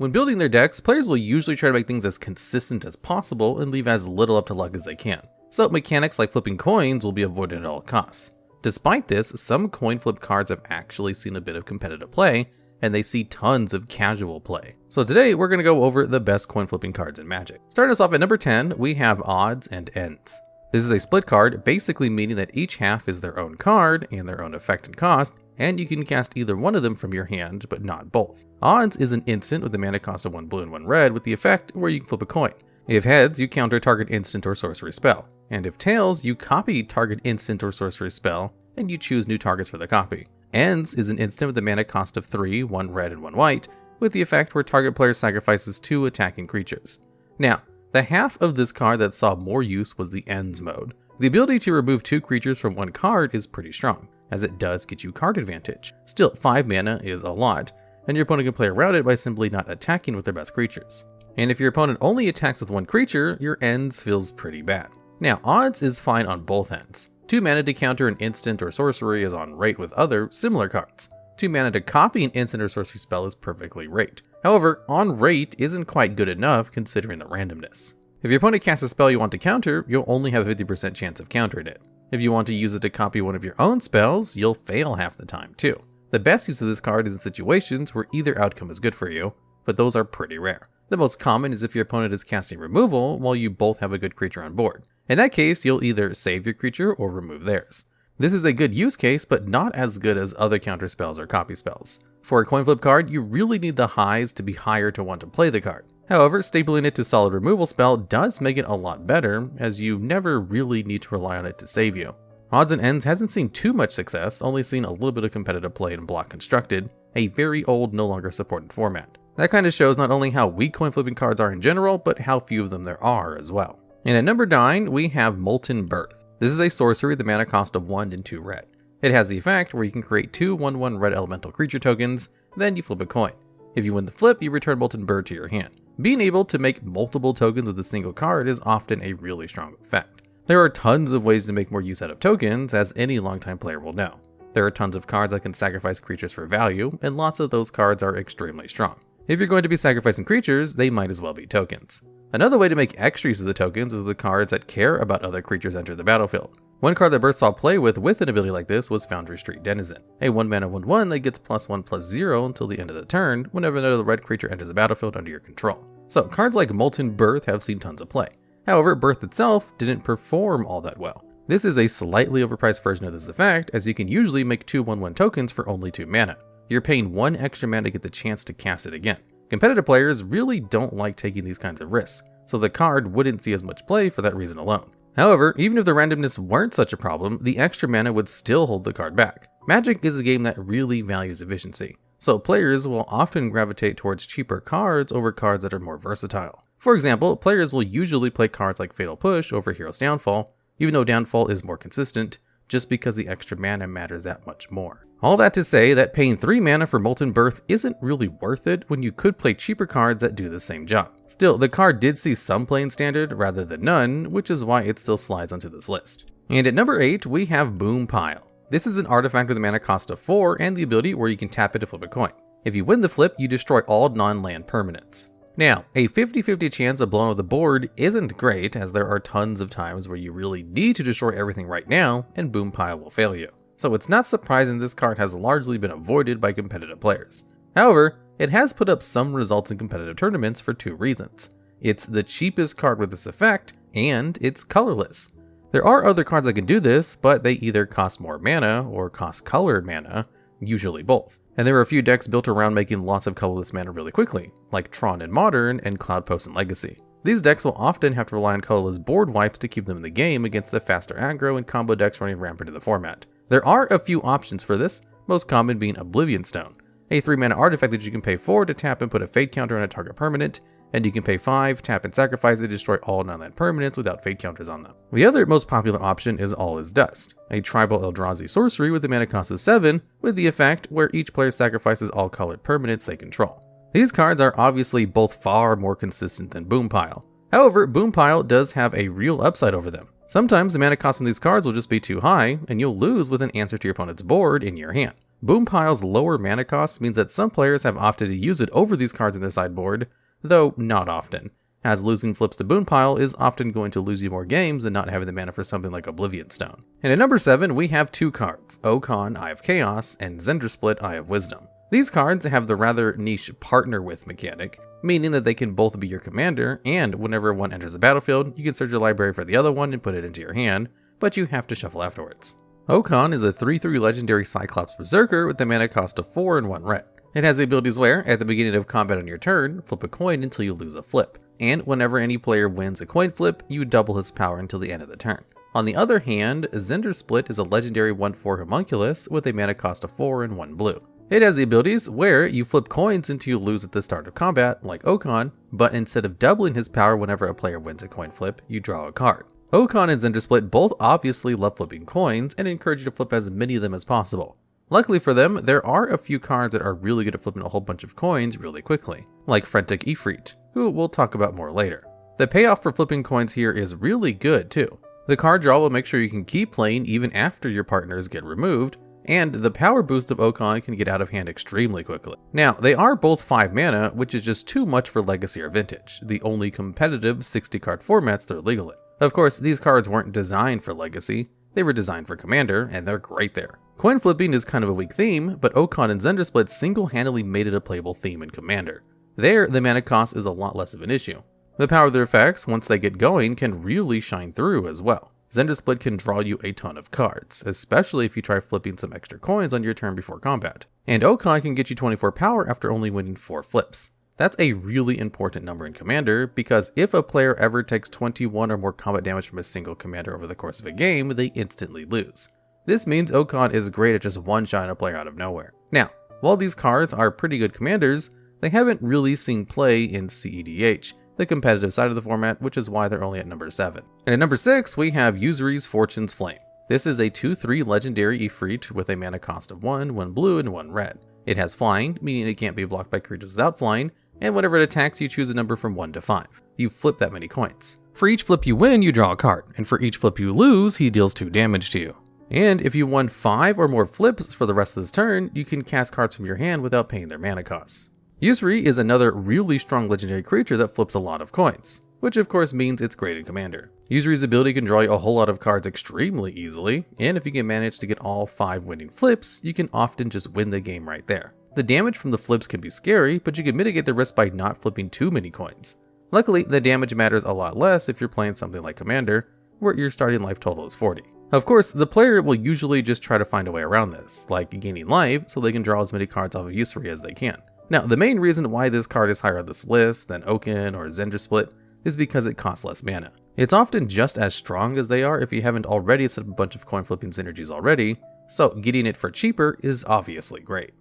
When building their decks, players will usually try to make things as consistent as possible and leave as little up to luck as they can. So mechanics like flipping coins will be avoided at all costs. Despite this, some coin flip cards have actually seen a bit of competitive play, and they see tons of casual play. So today we're going to go over the best coin flipping cards in Magic. Starting us off at number 10, we have Odds and Ends. This is a split card, basically meaning that each half is their own card and their own effect and cost, and you can cast either one of them from your hand, but not both. Odds is an instant with a mana cost of 1 blue and 1 red with the effect where you can flip a coin. If heads, you counter target instant or sorcery spell. And if tails, you copy target instant or sorcery spell, and you choose new targets for the copy. Ends is an instant with a mana cost of 3, 1 red and 1 white, with the effect where target player sacrifices 2 attacking creatures. Now, the half of this card that saw more use was the Ends mode. The ability to remove 2 creatures from one card is pretty strong, as it does get you card advantage. Still, 5 mana is a lot, and your opponent can play around it by simply not attacking with their best creatures. And if your opponent only attacks with 1 creature, your Ends feels pretty bad. Now, Odds is fine on both ends. 2 mana to counter an instant or sorcery is on rate with other similar cards. 2 mana to copy an instant or sorcery spell is perfectly rate. However, on rate isn't quite good enough considering the randomness. If your opponent casts a spell you want to counter, you'll only have a 50% chance of countering it. If you want to use it to copy one of your own spells, you'll fail half the time too. The best use of this card is in situations where either outcome is good for you, but those are pretty rare. The most common is if your opponent is casting removal while you both have a good creature on board. In that case, you'll either save your creature or remove theirs. This is a good use case, but not as good as other counter spells or copy spells. For a coin flip card, you really need the highs to be higher to want to play the card. However, stapling it to solid removal spell does make it a lot better, as you never really need to rely on it to save you. Odds and Ends hasn't seen too much success, only seen a little bit of competitive play in Block Constructed, a very old, no longer supported format. That kind of shows not only how weak coin flipping cards are in general, but how few of them there are as well. And at number 9, we have Molten Birth. This is a sorcery with a mana cost of 1 and 2 red. It has the effect where you can create 2 1/1 red elemental creature tokens, then you flip a coin. If you win the flip, you return Molten Birth to your hand. Being able to make multiple tokens with a single card is often a really strong effect. There are tons of ways to make more use out of tokens, as any longtime player will know. There are tons of cards that can sacrifice creatures for value, and lots of those cards are extremely strong. If you're going to be sacrificing creatures, they might as well be tokens. Another way to make extra use of the tokens is the cards that care about other creatures enter the battlefield. One card that Birth saw play with an ability like this was Foundry Street Denizen, a 1 mana 1/1 that gets +1/+0 until the end of the turn whenever another red creature enters the battlefield under your control. So cards like Molten Birth have seen tons of play. However, Birth itself didn't perform all that well. This is a slightly overpriced version of this effect, as you can usually make 2 1/1 tokens for only 2 mana. You're paying 1 extra mana to get the chance to cast it again. Competitive players really don't like taking these kinds of risks, so the card wouldn't see as much play for that reason alone. However, even if the randomness weren't such a problem, the extra mana would still hold the card back. Magic is a game that really values efficiency, so players will often gravitate towards cheaper cards over cards that are more versatile. For example, players will usually play cards like Fatal Push over Hero's Downfall, even though Downfall is more consistent, just because the extra mana matters that much more. All that to say that paying 3 mana for Molten Birth isn't really worth it when you could play cheaper cards that do the same job. Still, the card did see some play in Standard rather than none, which is why it still slides onto this list. And at number 8, we have Boompile. This is an artifact with a mana cost of 4 and the ability where you can tap it to flip a coin. If you win the flip, you destroy all non-land permanents. Now, a 50-50 chance of blowing up the board isn't great, as there are tons of times where you really need to destroy everything right now, and Boompile will fail you. So it's not surprising this card has largely been avoided by competitive players. However, it has put up some results in competitive tournaments for 2 reasons. It's the cheapest card with this effect, and it's colorless. There are other cards that can do this, but they either cost more mana or cost colored mana, usually both. And there are a few decks built around making lots of colorless mana really quickly, like Tron in Modern and Cloudpost in Legacy. These decks will often have to rely on colorless board wipes to keep them in the game against the faster aggro and combo decks running rampant in the format. There are a few options for this, most common being Oblivion Stone, a 3 mana artifact that you can pay 4 to tap and put a fate counter on a target permanent, and you can pay 5, tap and sacrifice to destroy all non-land permanents without fate counters on them. The other most popular option is All Is Dust, a tribal Eldrazi sorcery with a mana cost of 7, with the effect where each player sacrifices all colored permanents they control. These cards are obviously both far more consistent than Boompile. However, Boompile does have a real upside over them. Sometimes the mana cost on these cards will just be too high, and you'll lose with an answer to your opponent's board in your hand. Boompile's lower mana cost means that some players have opted to use it over these cards in their sideboard, though not often, as losing flips to Boompile is often going to lose you more games than not having the mana for something like Oblivion Stone. And at number 7, we have 2 cards, Okaun, Eye of Chaos, and Zndrsplt, Eye of Wisdom. These cards have the rather niche partner with mechanic, meaning that they can both be your commander, and whenever one enters the battlefield, you can search your library for the other one and put it into your hand, but you have to shuffle afterwards. Okaun is a 3/3 legendary Cyclops Berserker with a mana cost of 4 and 1 red. It has the abilities where, at the beginning of combat on your turn, flip a coin until you lose a flip, and whenever any player wins a coin flip, you double his power until the end of the turn. On the other hand, Zndrsplt is a legendary 1/4 homunculus with a mana cost of 4 and 1 blue. It has the abilities where you flip coins until you lose at the start of combat, like Okaun, but instead of doubling his power whenever a player wins a coin flip, you draw a card. Okaun and Zndrsplt both obviously love flipping coins and encourage you to flip as many of them as possible. Luckily for them, there are a few cards that are really good at flipping a whole bunch of coins really quickly, like Frenetic Efreet, who we'll talk about more later. The payoff for flipping coins here is really good too. The card draw will make sure you can keep playing even after your partners get removed, and the power boost of Okaun can get out of hand extremely quickly. Now, they are both 5 mana, which is just too much for Legacy or Vintage, the only competitive 60 card formats they're legal in. Of course, these cards weren't designed for Legacy, they were designed for Commander, and they're great there. Coin flipping is kind of a weak theme, but Okaun and Zndrsplt single-handedly made it a playable theme in Commander. There, the mana cost is a lot less of an issue. The power of their effects, once they get going, can really shine through as well. Zndrsplt can draw you a ton of cards, especially if you try flipping some extra coins on your turn before combat. And Okaun can get you 24 power after only winning 4 flips. That's a really important number in Commander, because if a player ever takes 21 or more combat damage from a single commander over the course of a game, they instantly lose. This means Okaun is great at just one-shotting a player out of nowhere. Now, while these cards are pretty good commanders, they haven't really seen play in CEDH, the competitive side of the format, which is why they're only at number 7. And at number 6, we have Yusri's Fortune's Flame. This is a 2/3 legendary Efreet with a mana cost of 1, 1 blue, and 1 red. It has flying, meaning it can't be blocked by creatures without flying, and whenever it attacks, you choose a number from 1 to 5. You flip that many coins. For each flip you win, you draw a card, and for each flip you lose, he deals 2 damage to you. And if you won 5 or more flips for the rest of this turn, you can cast cards from your hand without paying their mana costs. Yusri is another really strong legendary creature that flips a lot of coins, which of course means it's great in Commander. Yusri's ability can draw you a whole lot of cards extremely easily, and if you can manage to get all 5 winning flips, you can often just win the game right there. The damage from the flips can be scary, but you can mitigate the risk by not flipping too many coins. Luckily, the damage matters a lot less if you're playing something like Commander, where your starting life total is 40. Of course, the player will usually just try to find a way around this, like gaining life so they can draw as many cards off of Yusri as they can. Now, the main reason why this card is higher on this list than Okaun or Zndrsplt is because it costs less mana. It's often just as strong as they are if you haven't already set up a bunch of coin flipping synergies already, so getting it for cheaper is obviously great.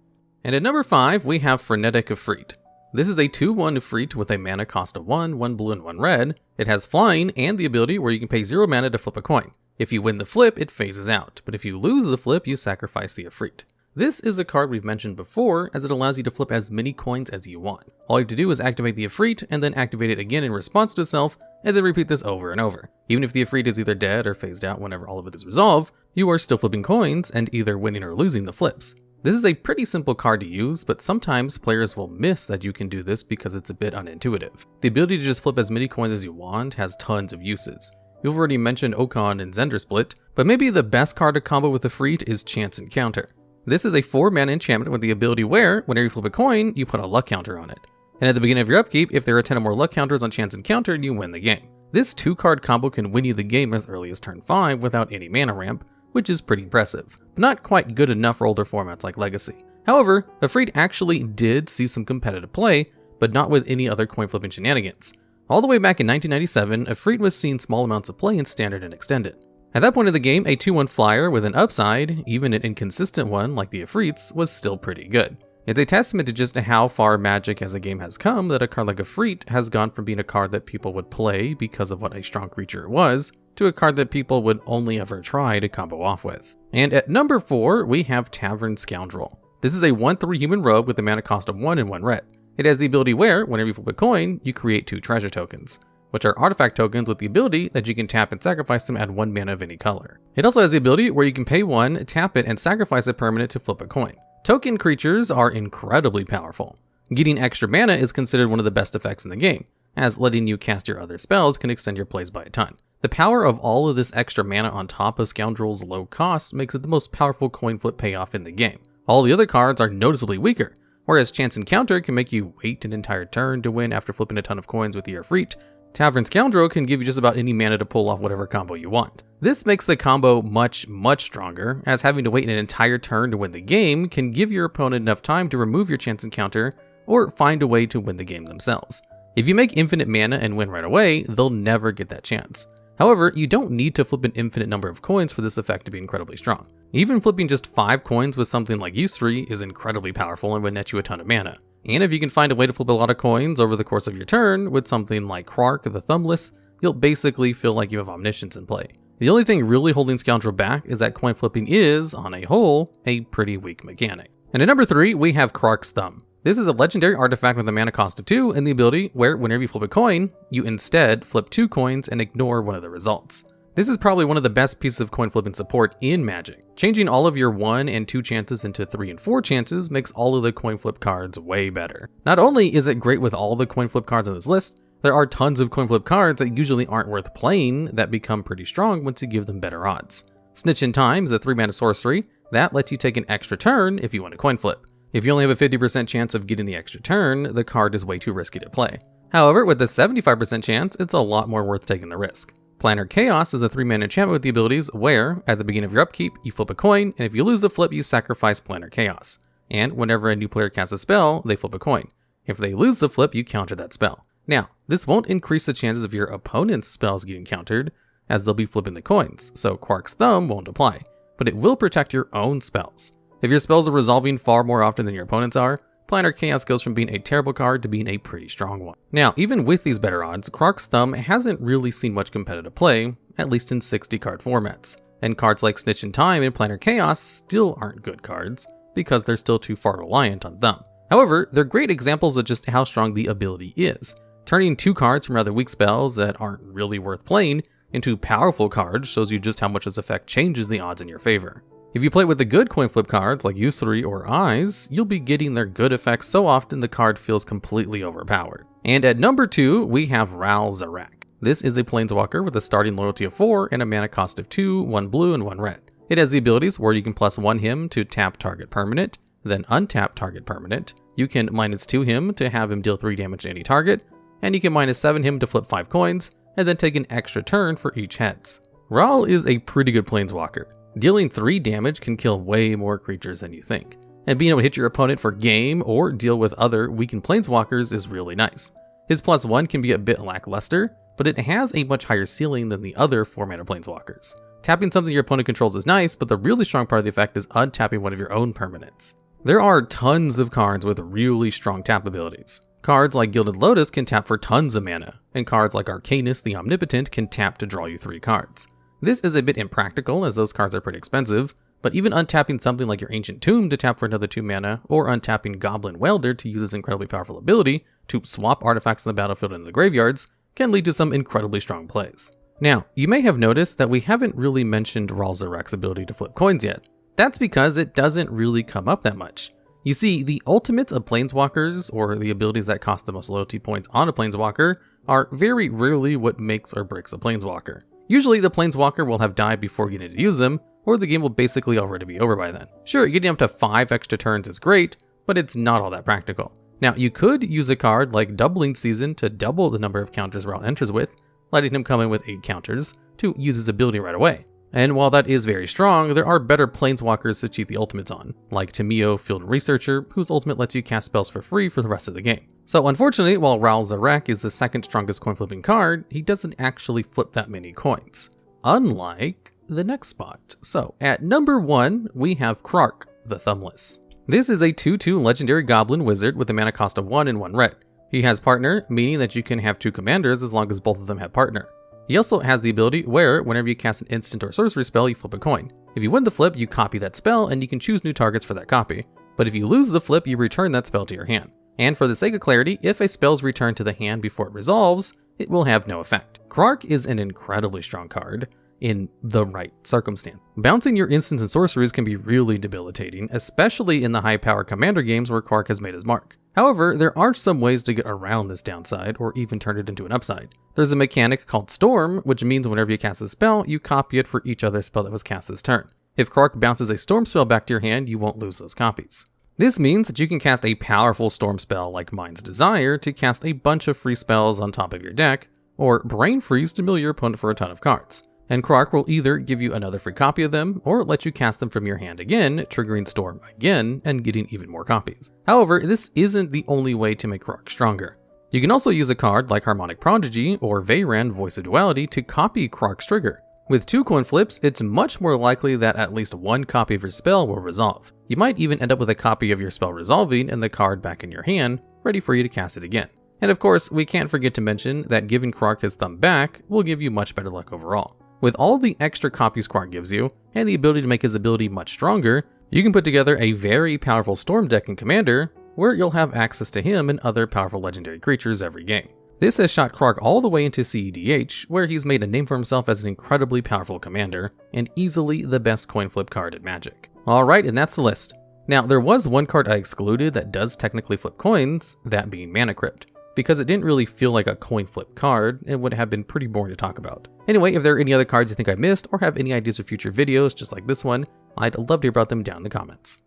And at number 5, we have Frenetic Efreet. This is a 2/1 Efreet with a mana cost of 1, 1 blue, and 1 red. It has flying and the ability where you can pay 0 mana to flip a coin. If you win the flip, it phases out, but if you lose the flip, you sacrifice the Efreet. This is a card we've mentioned before, as it allows you to flip as many coins as you want. All you have to do is activate the Efreet, and then activate it again in response to itself, and then repeat this over and over. Even if the Efreet is either dead or phased out whenever all of it is resolved, you are still flipping coins, and either winning or losing the flips. This is a pretty simple card to use, but sometimes players will miss that you can do this because it's a bit unintuitive. The ability to just flip as many coins as you want has tons of uses. You've already mentioned Okaun and Zndrsplt, but maybe the best card to combo with Efreet is Chance Encounter. This is a 4-mana enchantment with the ability where, whenever you flip a coin, you put a luck counter on it. And at the beginning of your upkeep, if there are 10 or more luck counters on Chance Encounter, you win the game. This 2-card combo can win you the game as early as turn 5 without any mana ramp, which is pretty impressive, but not quite good enough for older formats like Legacy. However, Efreet actually did see some competitive play, but not with any other coin flipping shenanigans. All the way back in 1997, Efreet was seeing small amounts of play in Standard and Extended. At that point in the game, a 2/1 flyer with an upside, even an inconsistent one like the Efreets, was still pretty good. It's a testament to just how far Magic as a game has come that a card like Efreet has gone from being a card that people would play because of what a strong creature it was, to a card that people would only ever try to combo off with. And at number 4, we have Tavern Scoundrel. This is a 1/3 human rogue with a mana cost of 1 and 1 red. It has the ability where, whenever you flip a coin, you create 2 treasure tokens, which are artifact tokens with the ability that you can tap and sacrifice them at 1 mana of any color. It also has the ability where you can pay 1, tap it, and sacrifice a permanent to flip a coin. Token creatures are incredibly powerful. Getting extra mana is considered one of the best effects in the game, as letting you cast your other spells can extend your plays by a ton. The power of all of this extra mana on top of Scoundrel's low cost makes it the most powerful coin flip payoff in the game. All the other cards are noticeably weaker, whereas Chance Encounter can make you wait an entire turn to win after flipping a ton of coins with your Efreet. Tavern Scoundrel can give you just about any mana to pull off whatever combo you want. This makes the combo much stronger, as having to wait an entire turn to win the game can give your opponent enough time to remove your Chance Encounter or find a way to win the game themselves. If you make infinite mana and win right away, they'll never get that chance. However, you don't need to flip an infinite number of coins for this effect to be incredibly strong. Even flipping just 5 coins with something like Yusri is incredibly powerful and would net you a ton of mana. And if you can find a way to flip a lot of coins over the course of your turn with something like Krark the Thumbless, you'll basically feel like you have omniscience in play. The only thing really holding Scoundrel back is that coin flipping is, on a whole, a pretty weak mechanic. And at number 3, we have Krark's Thumb. This is a legendary artifact with a mana cost of 2 and the ability where whenever you flip a coin, you instead flip 2 coins and ignore one of the results. This is probably one of the best pieces of coin flipping support in Magic. Changing all of your 1 and 2 chances into 3 and 4 chances makes all of the coin flip cards way better. Not only is it great with all the coin flip cards on this list, there are tons of coin flip cards that usually aren't worth playing that become pretty strong once you give them better odds. Snitch in Time is a 3-mana sorcery that lets you take an extra turn if you want a coin flip. If you only have a 50% chance of getting the extra turn, the card is way too risky to play. However, with a 75% chance, it's a lot more worth taking the risk. Planar Chaos is a 3-mana enchantment with the abilities where, at the beginning of your upkeep, you flip a coin, and if you lose the flip, you sacrifice Planar Chaos. And whenever a new player casts a spell, they flip a coin. If they lose the flip, you counter that spell. Now, this won't increase the chances of your opponent's spells getting countered, as they'll be flipping the coins, so Krark's Thumb won't apply, but it will protect your own spells. If your spells are resolving far more often than your opponents are, Planar Chaos goes from being a terrible card to being a pretty strong one. Now, even with these better odds, Krark's Thumb hasn't really seen much competitive play, at least in 60-card formats. And cards like Snitch in Time and Planar Chaos still aren't good cards, because they're still too far reliant on Thumb. However, they're great examples of just how strong the ability is. Turning 2 cards from rather weak spells that aren't really worth playing into powerful cards shows you just how much this effect changes the odds in your favor. If you play with the good coin flip cards like Yusri or Eyes, you'll be getting their good effects so often the card feels completely overpowered. And at number 2, we have Ral Zarek. This is a planeswalker with a starting loyalty of 4 and a mana cost of 2, 1 blue and 1 red. It has the abilities where you can +1 him to tap target permanent, then untap target permanent. You can -2 him to have him deal 3 damage to any target, and you can -7 him to flip 5 coins, and then take an extra turn for each heads. Ral is a pretty good planeswalker. Dealing 3 damage can kill way more creatures than you think, and being able to hit your opponent for game or deal with other weakened planeswalkers is really nice. His +1 can be a bit lackluster, but it has a much higher ceiling than the other 4-mana planeswalkers. Tapping something your opponent controls is nice, but the really strong part of the effect is untapping one of your own permanents. There are tons of cards with really strong tap abilities. Cards like Gilded Lotus can tap for tons of mana, and cards like Arcanus the Omnipotent can tap to draw you 3 cards. This is a bit impractical as those cards are pretty expensive, but even untapping something like your Ancient Tomb to tap for another 2 mana, or untapping Goblin Welder to use this incredibly powerful ability to swap artifacts in the battlefield and in the graveyards can lead to some incredibly strong plays. Now, you may have noticed that we haven't really mentioned Ral Zarek's ability to flip coins yet. That's because it doesn't really come up that much. You see, the ultimates of planeswalkers, or the abilities that cost the most loyalty points on a planeswalker, are very rarely what makes or breaks a planeswalker. Usually the planeswalker will have died before you need to use them, or the game will basically already be over by then. Sure, getting up to 5 extra turns is great, but it's not all that practical. Now, you could use a card like Doubling Season to double the number of counters Ral enters with, letting him come in with 8 counters to use his ability right away. And while that is very strong, there are better planeswalkers to cheat the ultimates on, like Tamio Field Researcher, whose ultimate lets you cast spells for free for the rest of the game. So unfortunately, while Ral Zarek is the second strongest coin flipping card, he doesn't actually flip that many coins, unlike the next spot. So at number 1, we have Krark the Thumbless. This is a 2/2 legendary goblin wizard with a mana cost of 1 and 1 red. He has partner, meaning that you can have 2 commanders as long as both of them have partner. He also has the ability where, whenever you cast an instant or sorcery spell, you flip a coin. If you win the flip, you copy that spell, and you can choose new targets for that copy. But if you lose the flip, you return that spell to your hand. And for the sake of clarity, if a spell is returned to the hand before it resolves, it will have no effect. Krark is an incredibly strong card. in the right circumstance. Bouncing your instants and sorceries can be really debilitating, especially in the high-power commander games where Krark has made his mark. However, there are some ways to get around this downside, or even turn it into an upside. There's a mechanic called Storm, which means whenever you cast a spell, you copy it for each other spell that was cast this turn. If Krark bounces a Storm spell back to your hand, you won't lose those copies. This means that you can cast a powerful Storm spell like Mind's Desire to cast a bunch of free spells on top of your deck, or Brain Freeze to mill your opponent for a ton of cards. And Krark will either give you another free copy of them, or let you cast them from your hand again, triggering Storm again, and getting even more copies. However, this isn't the only way to make Krark stronger. You can also use a card like Harmonic Prodigy or Veyran Voice of Duality to copy Krark's trigger. With 2 coin flips, it's much more likely that at least one copy of your spell will resolve. You might even end up with a copy of your spell resolving and the card back in your hand, ready for you to cast it again. And of course, we can't forget to mention that giving Krark his thumb back will give you much better luck overall. With all the extra copies Krark gives you, and the ability to make his ability much stronger, you can put together a very powerful Storm deck in Commander, where you'll have access to him and other powerful legendary creatures every game. This has shot Krark all the way into CEDH, where he's made a name for himself as an incredibly powerful commander, and easily the best coin flip card in Magic. Alright, and that's the list. Now, there was one card I excluded that does technically flip coins, that being Mana Crypt. Because it didn't really feel like a coin flip card, it would have been pretty boring to talk about. Anyway, if there are any other cards you think I missed, or have any ideas for future videos just like this one, I'd love to hear about them down in the comments.